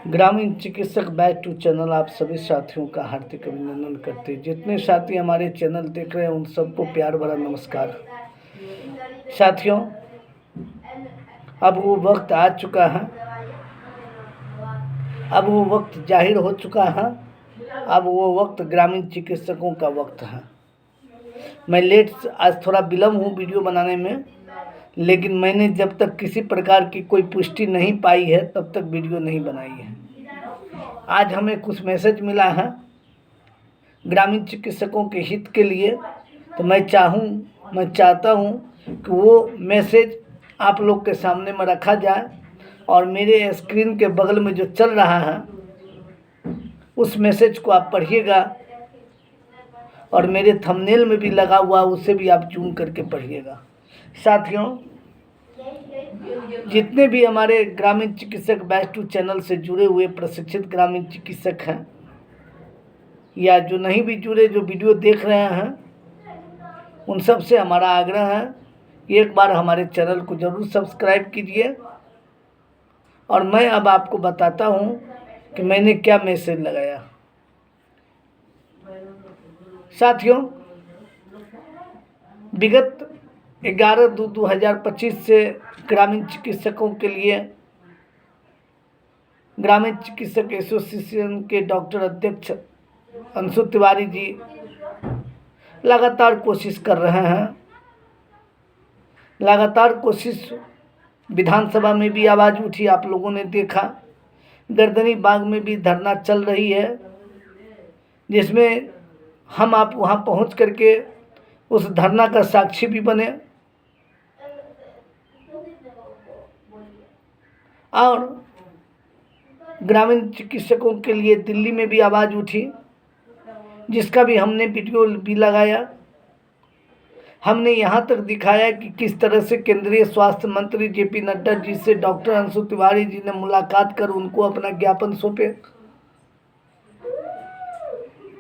ग्रामीण चिकित्सक back to channel आप सभी साथियों का हार्दिक अभिनंदन करते हैं। जितने साथी हमारे चैनल देख रहे हैं उन सबको प्यार भरा नमस्कार। साथियों, अब वो वक्त आ चुका है, अब वो वक्त जाहिर हो चुका है, अब वो वक्त ग्रामीण चिकित्सकों का वक्त है। मैं आज थोड़ा विलम्ब हूँ वीडियो बनाने में, लेकिन मैंने जब तक किसी प्रकार की कोई पुष्टि नहीं पाई है तब तक वीडियो नहीं बनाई है। आज हमें कुछ मैसेज मिला है ग्रामीण चिकित्सकों के हित के लिए, तो मैं चाहता हूँ कि वो मैसेज आप लोग के सामने में रखा जाए और मेरे स्क्रीन के बगल में जो चल रहा है उस मैसेज को आप पढ़िएगा और मेरे थंबनेल में भी लगा हुआ उसे भी आप जूम करके पढ़िएगा। साथियों, जितने भी हमारे ग्रामीण चिकित्सक बैक टू चैनल से जुड़े हुए प्रशिक्षित ग्रामीण चिकित्सक हैं या जो नहीं भी जुड़े, जो वीडियो देख रहे हैं, उन सब से हमारा आग्रह है एक बार हमारे चैनल को ज़रूर सब्सक्राइब कीजिए। और मैं अब आपको बताता हूं कि मैंने क्या मैसेज लगाया। साथियों, विगत 11/2/2025 से ग्रामीण चिकित्सकों के लिए ग्रामीण चिकित्सक एसोसिएशन के डॉक्टर अध्यक्ष अंशु तिवारी जी लगातार कोशिश कर रहे हैं। लगातार कोशिश, विधानसभा में भी आवाज़ उठी, आप लोगों ने देखा। गर्दनी बाग में भी धरना चल रही है, जिसमें हम आप वहां पहुंच करके उस धरना का साक्षी भी बने। और ग्रामीण चिकित्सकों के लिए दिल्ली में भी आवाज़ उठी, जिसका भी हमने वीडियो भी लगाया। हमने यहाँ तक दिखाया कि किस तरह से केंद्रीय स्वास्थ्य मंत्री जेपी नड्डा जी से डॉक्टर अंशु तिवारी जी ने मुलाकात कर उनको अपना ज्ञापन सौंपे।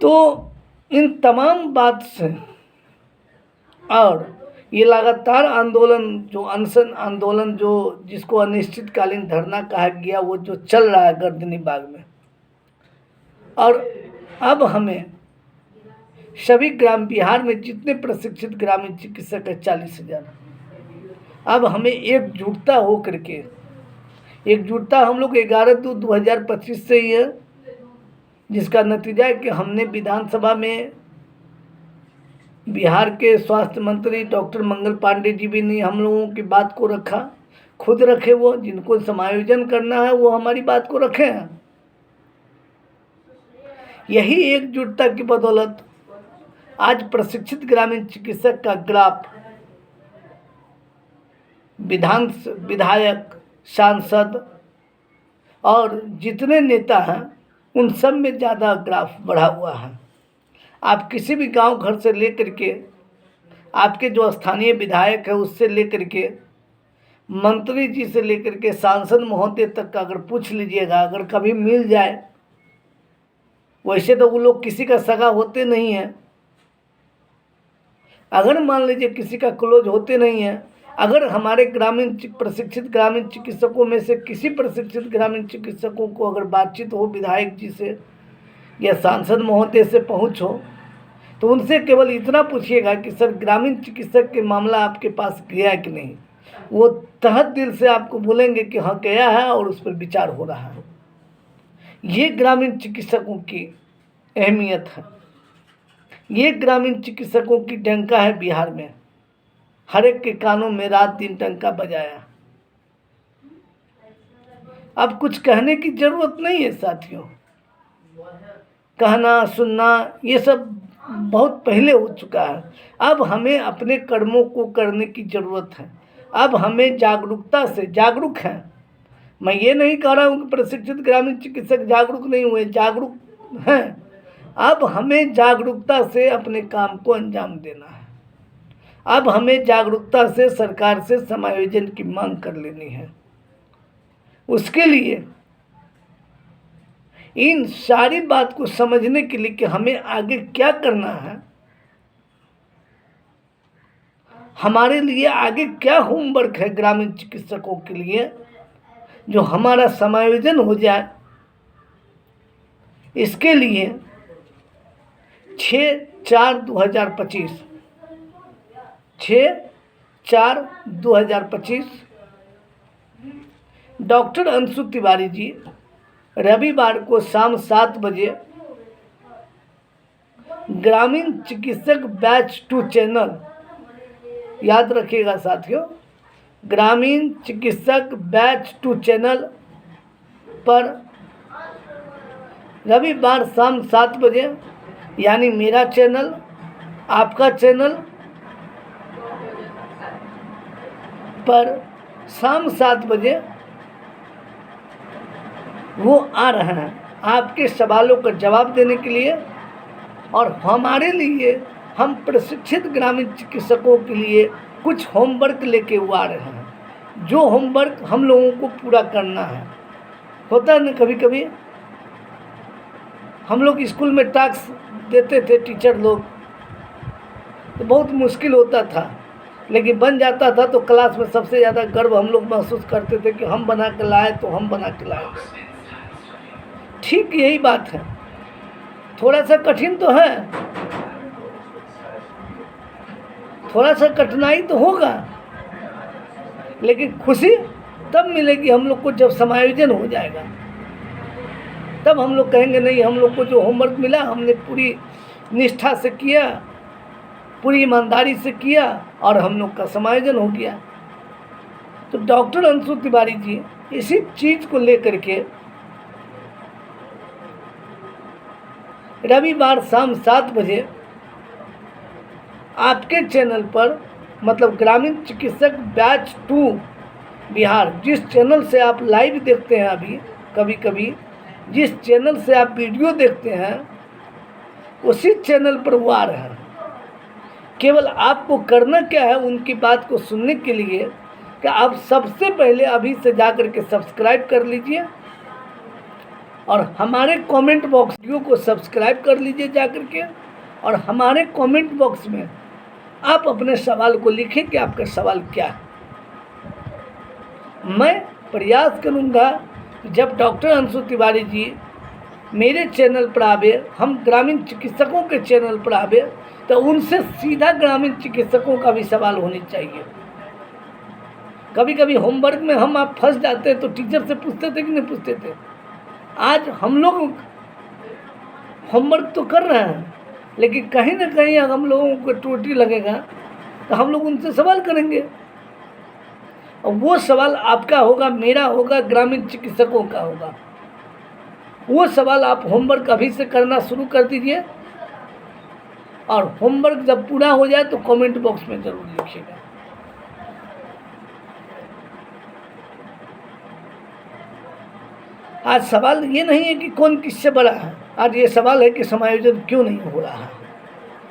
तो इन तमाम बात से और ये लगातार आंदोलन, जो अनशन आंदोलन, जो जिसको अनिश्चितकालीन धरना कहा गया, वो जो चल रहा है गर्दनी बाग में, और अब हमें सभी बिहार में जितने प्रशिक्षित ग्रामीण चिकित्सक है 40,000, अब हमें एकजुटता हो करके, एकजुटता हम लोग 11/2/2025 से ही है, जिसका नतीजा है कि हमने विधानसभा में बिहार के स्वास्थ्य मंत्री डॉक्टर मंगल पांडे जी भी नहीं हम लोगों की बात को रखा, खुद रखे। वो जिनको समायोजन करना है वो हमारी बात को रखे हैं। यही एकजुटता की बदौलत आज प्रशिक्षित ग्रामीण चिकित्सक का ग्राफ विधायक, सांसद और जितने नेता हैं उन सब में ज़्यादा ग्राफ बढ़ा हुआ है। आप किसी भी गांव घर से लेकर के, आपके जो स्थानीय विधायक है उससे लेकर के, मंत्री जी से लेकर के सांसद महोदय तक का अगर पूछ लीजिएगा, अगर कभी मिल जाए, वैसे तो वो लोग किसी का सगा होते नहीं हैं, अगर मान लीजिए किसी का क्लोज होते नहीं है, अगर हमारे प्रशिक्षित ग्रामीण चिकित्सकों में से किसी प्रशिक्षित ग्रामीण चिकित्सकों को अगर बातचीत हो विधायक जी से या सांसद महोदय से पहुँच हो, तो उनसे केवल इतना पूछिएगा कि सर ग्रामीण चिकित्सक के मामला आपके पास गया कि नहीं। वो तहत दिल से आपको बोलेंगे कि हाँ गया है और उस पर विचार हो रहा है। ये ग्रामीण चिकित्सकों की अहमियत है, ये ग्रामीण चिकित्सकों की डंका है। बिहार में हर एक के कानों में रात दिन डंका बजाया। अब कुछ कहने की जरूरत नहीं है साथियों, कहना सुनना ये सब बहुत पहले हो चुका है। अब हमें अपने कर्मों को करने की ज़रूरत है। अब हमें जागरूकता से, जागरूक हैं, मैं ये नहीं कह रहा हूँ कि प्रशिक्षित ग्रामीण चिकित्सक जागरूक नहीं हुए, जागरूक हैं। अब हमें जागरूकता से अपने काम को अंजाम देना है। अब हमें जागरूकता से सरकार से समायोजन की मांग कर लेनी है। उसके लिए इन सारी बात को समझने के लिए कि हमें आगे क्या करना है, हमारे लिए आगे क्या होमवर्क है ग्रामीण चिकित्सकों के लिए, जो हमारा समायोजन हो जाए इसके लिए 6/4/2025 6/4/2025 डॉक्टर अंशु तिवारी जी रविवार को शाम 7 बजे ग्रामीण चिकित्सक बैच 2 चैनल, याद रखिएगा साथियों, ग्रामीण चिकित्सक बैच 2 चैनल पर रविवार शाम 7 बजे, यानी मेरा चैनल, आपका चैनल पर शाम 7 बजे वो आ रहे हैं आपके सवालों का जवाब देने के लिए। और हमारे लिए, हम प्रशिक्षित ग्रामीण चिकित्सकों के लिए कुछ होमवर्क लेके वो आ रहे हैं, जो होमवर्क हम लोगों को पूरा करना है। होता है ना, कभी कभी हम लोग स्कूल में टास्क देते थे टीचर लोग, तो बहुत मुश्किल होता था, लेकिन बन जाता था तो क्लास में सबसे ज़्यादा गर्व हम लोग महसूस करते थे कि हम बना के लाए तो हम बना के लाए। ठीक यही बात है, थोड़ा सा कठिन तो है, थोड़ा सा कठिनाई तो होगा, लेकिन खुशी तब मिलेगी हम लोग को जब समायोजन हो जाएगा। तब हम लोग कहेंगे नहीं, हम लोग को जो होमवर्क मिला हमने पूरी निष्ठा से किया, पूरी ईमानदारी से किया और हम लोग का समायोजन हो गया। तो डॉक्टर अंशु तिवारी जी इसी चीज़ को लेकर के रविवार शाम 7 बजे आपके चैनल पर, मतलब ग्रामीण चिकित्सक बैच 2 बिहार, जिस चैनल से आप लाइव देखते हैं अभी, कभी कभी जिस चैनल से आप वीडियो देखते हैं, उसी चैनल पर वो आ रहे हैं। केवल आपको करना क्या है, उनकी बात को सुनने के लिए कि आप सबसे पहले अभी से जा कर के सब्सक्राइब कर लीजिए और हमारे कमेंट बॉक्स वीडियो को सब्सक्राइब कर लीजिए जा कर के, और हमारे कमेंट बॉक्स में आप अपने सवाल को लिखें कि आपका सवाल क्या है। मैं प्रयास करूंगा कि जब डॉक्टर अंशु तिवारी जी मेरे चैनल पर आवे, हम ग्रामीण चिकित्सकों के चैनल पर आवे, तो उनसे सीधा ग्रामीण चिकित्सकों का भी सवाल होने चाहिए। कभी कभी होमवर्क में हम आप फंस जाते हैं तो टीचर से पूछते थे कि नहीं पूछते थे। आज हम लोग होमवर्क तो कर रहे हैं, लेकिन कहीं ना कहीं अगर हम लोगों को त्रुटि लगेगा तो हम लोग उनसे सवाल करेंगे, और वो सवाल आपका होगा, मेरा होगा, ग्रामीण चिकित्सकों का होगा। वो सवाल आप होमवर्क अभी से करना शुरू कर दीजिए, और होमवर्क जब पूरा हो जाए तो कमेंट बॉक्स में ज़रूर लिखिएगा। आज सवाल ये नहीं है कि कौन किससे बड़ा है, आज ये सवाल है कि समायोजन क्यों नहीं हो रहा है।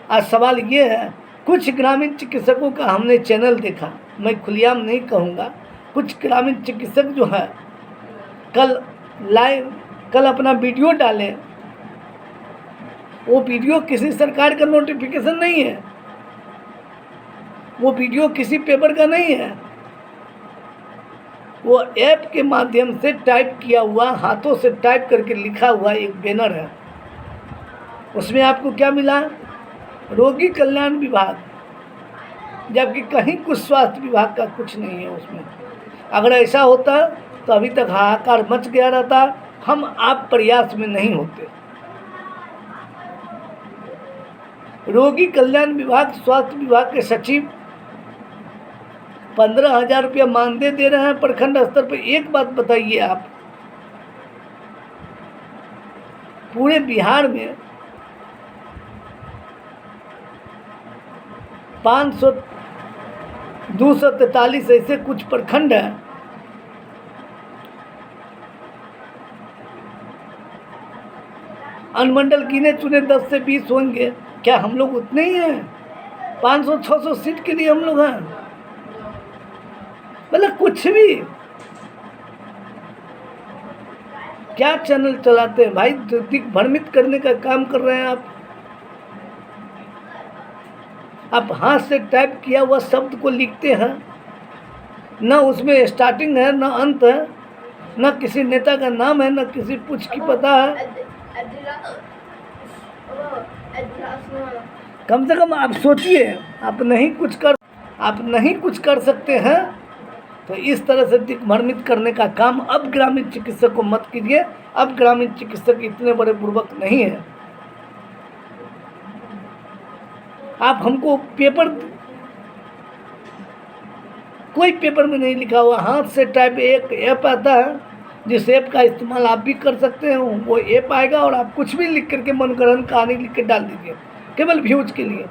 आज सवाल ये है, कुछ ग्रामीण चिकित्सकों का हमने चैनल देखा, मैं खुलेआम नहीं कहूँगा, कुछ ग्रामीण चिकित्सक जो है कल अपना वीडियो डाले, वो वीडियो किसी सरकार का नोटिफिकेशन नहीं है, वो वीडियो किसी पेपर का नहीं है, वो ऐप के माध्यम से टाइप किया हुआ, हाथों से टाइप करके लिखा हुआ एक बैनर है। उसमें आपको क्या मिला? रोगी कल्याण विभाग, जबकि कहीं कुछ स्वास्थ्य विभाग का कुछ नहीं है उसमें। अगर ऐसा होता तो अभी तक हाहाकार मच गया रहता, हम आप प्रयास में नहीं होते। रोगी कल्याण विभाग, स्वास्थ्य विभाग के सचिव 15,000 रुपया मानदेय दे रहे हैं प्रखंड स्तर पर। एक बात बताइए आप, पूरे बिहार में 243 ऐसे कुछ प्रखंड हैं, अनुमंडल गिने चुने 10 से 20 होंगे। क्या हम लोग उतने ही हैं? 500-600 सीट के लिए हम लोग हैं, मतलब कुछ भी। क्या चैनल चलाते हैं भाई, दिग्भ्रमित करने का काम कर रहे हैं आप हाथ से टाइप किया हुआ शब्द को लिखते हैं, न उसमें स्टार्टिंग है, न अंत है, न किसी नेता का नाम है, न किसी कुछ की पता है, कम से कम आप सोचिए, आप नहीं कुछ कर सकते हैं तो इस तरह से दिग्भ्रमित करने का काम अब ग्रामीण चिकित्सक को मत कीजिए। अब ग्रामीण चिकित्सक इतने बड़े बुर्बक नहीं है। आप हमको कोई पेपर में नहीं लिखा हुआ, हाथ से टाइप एक ऐप आता है, जिस ऐप का इस्तेमाल आप भी कर सकते हैं। वो ऐप आएगा और आप कुछ भी लिख करके मनगढ़ंत कहानी लिख के डाल दीजिए, केवल व्यूज के लिए।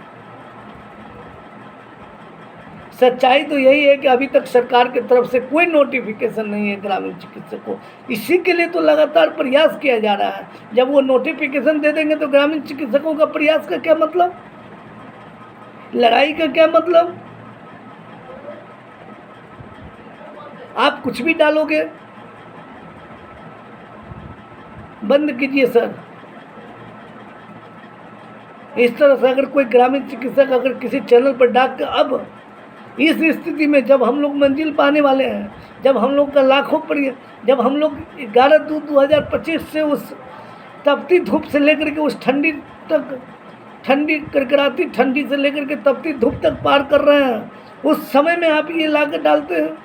सच्चाई तो यही है कि अभी तक सरकार की तरफ से कोई नोटिफिकेशन नहीं है ग्रामीण चिकित्सक को। इसी के लिए तो लगातार प्रयास किया जा रहा है। जब वो नोटिफिकेशन दे देंगे तो ग्रामीण चिकित्सकों का प्रयास का क्या मतलब, लड़ाई का क्या मतलब? आप कुछ भी डालोगे। बंद कीजिए सर। इस तरह से अगर कोई ग्रामीण चिकित्सक अगर किसी चैनल पर डाक कर, अब इस स्थिति में जब हम लोग मंजिल पाने वाले हैं, जब हम लोग का जब हम लोग 11/2/2025 से उस तपती धूप से लेकर के उस ठंडी कड़कड़ाती ठंडी से लेकर के तपती धूप तक पार कर रहे हैं, उस समय में आप ये ला कर डालते हैं।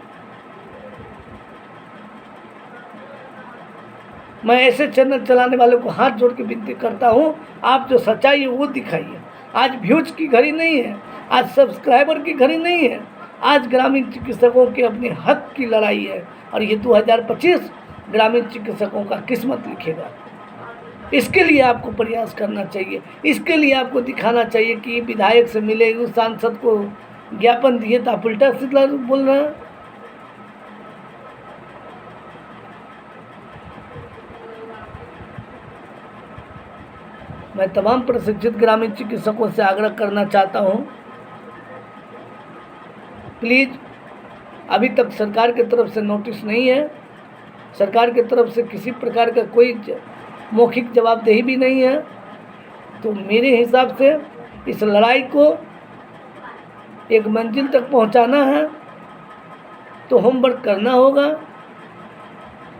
मैं ऐसे चैनल चलाने वालों को हाथ जोड़ के विनती करता हूँ, आप जो सच्चाई है वो दिखाइए। आज व्यूज की घड़ी नहीं है, आज सब्सक्राइबर की घड़ी नहीं है, आज ग्रामीण चिकित्सकों के अपने हक की लड़ाई है। और ये 2025 ग्रामीण चिकित्सकों का किस्मत लिखेगा। इसके लिए आपको प्रयास करना चाहिए। इसके लिए आपको दिखाना चाहिए कि विधायक से मिले, उस सांसद को ज्ञापन दिए तो आप उल्टा सीधा बोल रहे हैं। मैं तमाम प्रशिक्षित ग्रामीण चिकित्सकों से आग्रह करना चाहता हूं, प्लीज़, अभी तक सरकार की तरफ से नोटिस नहीं है, सरकार की तरफ से किसी प्रकार का कोई मौखिक जवाबदेही भी नहीं है। तो मेरे हिसाब से इस लड़ाई को एक मंजिल तक पहुंचाना है तो होमवर्क करना होगा।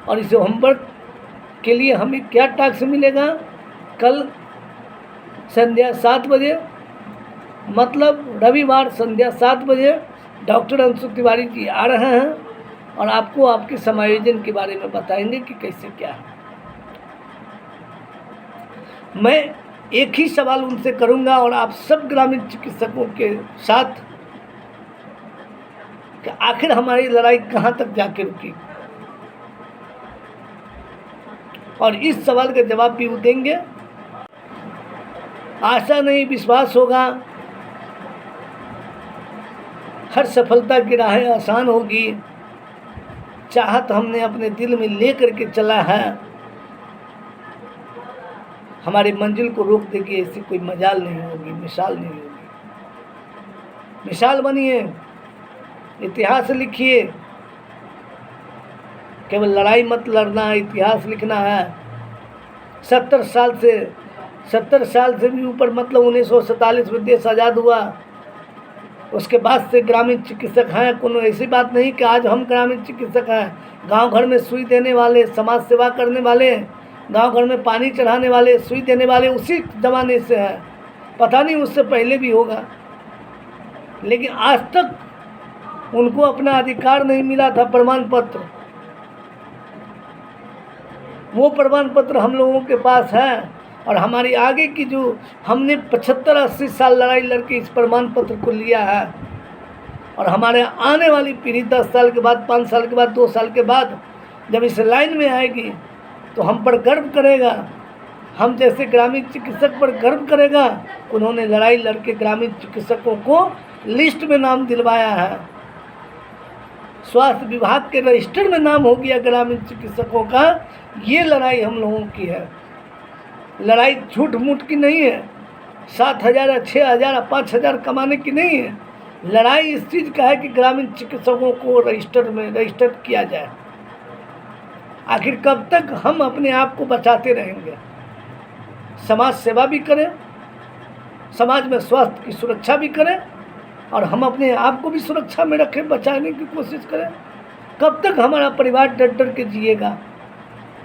और इस होमवर्क के लिए हमें क्या टास्क मिलेगा? कल संध्या 7 बजे, मतलब रविवार संध्या 7 बजे डॉक्टर अंशु तिवारी जी आ रहे हैं और आपको आपके समायोजन के बारे में बताएंगे कि कैसे क्या है। मैं एक ही सवाल उनसे करूंगा और आप सब ग्रामीण चिकित्सकों के साथ कि आखिर हमारी लड़ाई कहां तक जाके रुकी, और इस सवाल का जवाब भी वो देंगे। आशा नहीं, विश्वास होगा। हर सफलता की राहें आसान होगी। चाहत हमने अपने दिल में ले करके चला है, हमारी मंजिल को रोक देगी ऐसी कोई मजाल नहीं होगी, मिसाल नहीं होगी। मिसाल बनिए, इतिहास लिखिए। केवल लड़ाई मत लड़ना है, इतिहास लिखना है। 70 साल से भी ऊपर, मतलब 1947 में देश आज़ाद हुआ, उसके बाद से ग्रामीण चिकित्सक हैं। कोनो ऐसी बात नहीं कि आज हम ग्रामीण चिकित्सक हैं। गांव घर में सुई देने वाले, समाज सेवा करने वाले, गांव घर में पानी चढ़ाने वाले, सुई देने वाले उसी ज़माने से हैं। पता नहीं उससे पहले भी होगा, लेकिन आज तक उनको अपना अधिकार नहीं मिला था प्रमाण पत्र। वो प्रमाण पत्र हम लोगों के पास है और हमारी आगे की जो हमने 75-80 साल लड़ाई लड़के इस प्रमाण पत्र को लिया है। और हमारे आने वाली पीढ़ी 10 साल के बाद, 5 साल के बाद, 2 साल के बाद जब इस लाइन में आएगी तो हम पर गर्व करेगा। हम जैसे ग्रामीण चिकित्सक पर गर्व करेगा। उन्होंने लड़ाई लड़के ग्रामीण चिकित्सकों को लिस्ट में नाम दिलवाया है। स्वास्थ्य विभाग के रजिस्टर में नाम हो गया ग्रामीण चिकित्सकों का। ये लड़ाई हम लोगों की है। लड़ाई झूठ मूठ की नहीं है, 7,000 या 6,000 या 5,000 कमाने की नहीं है। लड़ाई इस चीज़ का है कि ग्रामीण चिकित्सकों को रजिस्टर किया जाए। आखिर कब तक हम अपने आप को बचाते रहेंगे? समाज सेवा भी करें, समाज में स्वास्थ्य की सुरक्षा भी करें और हम अपने आप को भी सुरक्षा में रखें, बचाने की कोशिश करें। कब तक हमारा परिवार डर डर के जिएगा?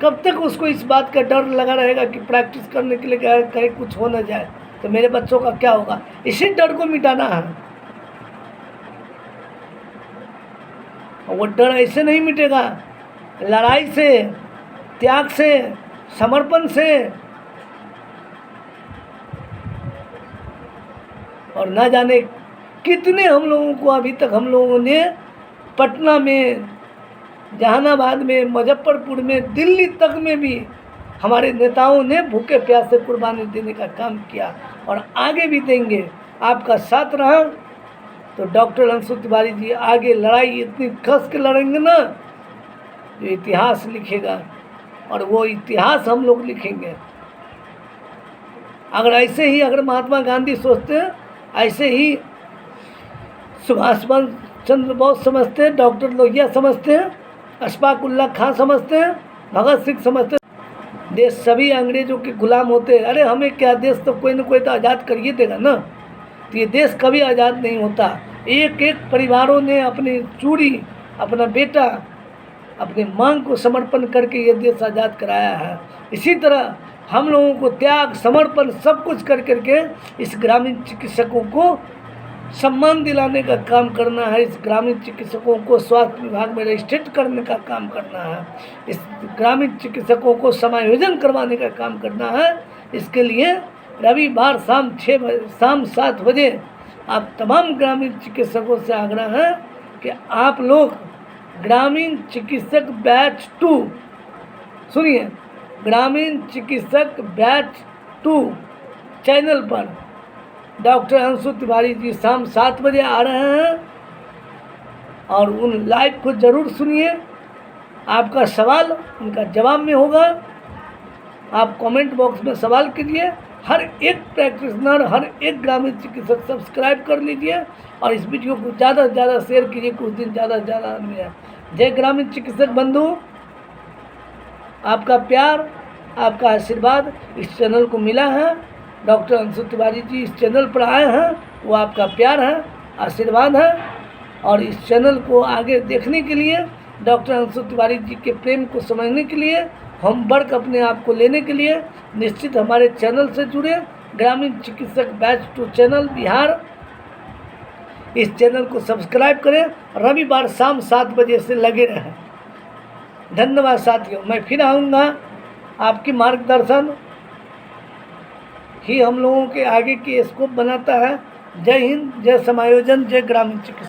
कब तक उसको इस बात का डर लगा रहेगा कि प्रैक्टिस करने के लिए गए, कहीं कुछ हो न जाए तो मेरे बच्चों का क्या होगा। इसी डर को मिटाना है। और वो डर ऐसे नहीं मिटेगा, लड़ाई से, त्याग से, समर्पण से। और ना जाने कितने हम लोगों को अभी तक हम लोगों ने पटना में, जहानाबाद में, मुजफ्फरपुर में, दिल्ली तक में भी हमारे नेताओं ने भूखे प्यासे कुर्बानी देने का काम किया और आगे भी देंगे। आपका साथ रहा तो डॉक्टर अंशु तिवारी जी आगे लड़ाई इतनी कस के लड़ेंगे ना जो इतिहास लिखेगा, और वो इतिहास हम लोग लिखेंगे। अगर ऐसे ही अगर महात्मा गांधी सोचते हैं, ऐसे ही सुभाष चंद्र बोस समझते हैं, डॉक्टर लोहिया समझते हैं, अशफाक उल्लाह खां समझते हैं, भगत सिंह समझते हैं, देश सभी अंग्रेजों के गुलाम होते हैं। अरे हमें क्या, देश तो कोई ना कोई तो आज़ाद करिए देगा ना। तो ये देश कभी आज़ाद नहीं होता। एक एक परिवारों ने अपनी चूड़ी, अपना बेटा, अपने मांग को समर्पण करके ये देश आज़ाद कराया है। इसी तरह हम लोगों को त्याग, समर्पण सब कुछ कर करके इस ग्रामीण चिकित्सकों को सम्मान दिलाने का काम करना है। इस ग्रामीण चिकित्सकों को स्वास्थ्य विभाग में रजिस्ट्रेट करने का काम करना है। इस ग्रामीण चिकित्सकों को समायोजन करवाने का काम करना है। इसके लिए रविवार शाम 7 बजे आप तमाम ग्रामीण चिकित्सकों से आग्रह है कि आप लोग ग्रामीण चिकित्सक बैच 2 सुनिए, ग्रामीण चिकित्सक बैच 2 चैनल पर डॉक्टर अंशु तिवारी जी शाम 7 बजे आ रहे हैं और उन लाइव को ज़रूर सुनिए। आपका सवाल उनका जवाब में होगा। आप कमेंट बॉक्स में सवाल कीजिए। हर एक प्रैक्टिशनर, हर एक ग्रामीण चिकित्सक सब्सक्राइब कर लीजिए और इस वीडियो को ज़्यादा से ज़्यादा शेयर कीजिए। कुछ दिन ज़्यादा से ज़्यादा आदमी है। जय ग्रामीण चिकित्सक बंधु, आपका प्यार, आपका आशीर्वाद इस चैनल को मिला है। डॉक्टर अंशु तिवारी जी इस चैनल पर आए हैं, वो आपका प्यार है, आशीर्वाद है। और इस चैनल को आगे देखने के लिए, डॉक्टर अंशु तिवारी जी के प्रेम को समझने के लिए, होमवर्क अपने आप को लेने के लिए निश्चित हमारे चैनल से जुड़े। ग्रामीण चिकित्सक बैच 2 चैनल बिहार, इस चैनल को सब्सक्राइब करें। रविवार शाम 7 बजे से लगे रहें। धन्यवाद साथियों। मैं फिर आऊँगा। आपकी मार्गदर्शन ही हम लोगों के आगे की स्कोप बनाता है। जय हिंद, जय समायोजन, जय ग्रामीण चिकित्सा।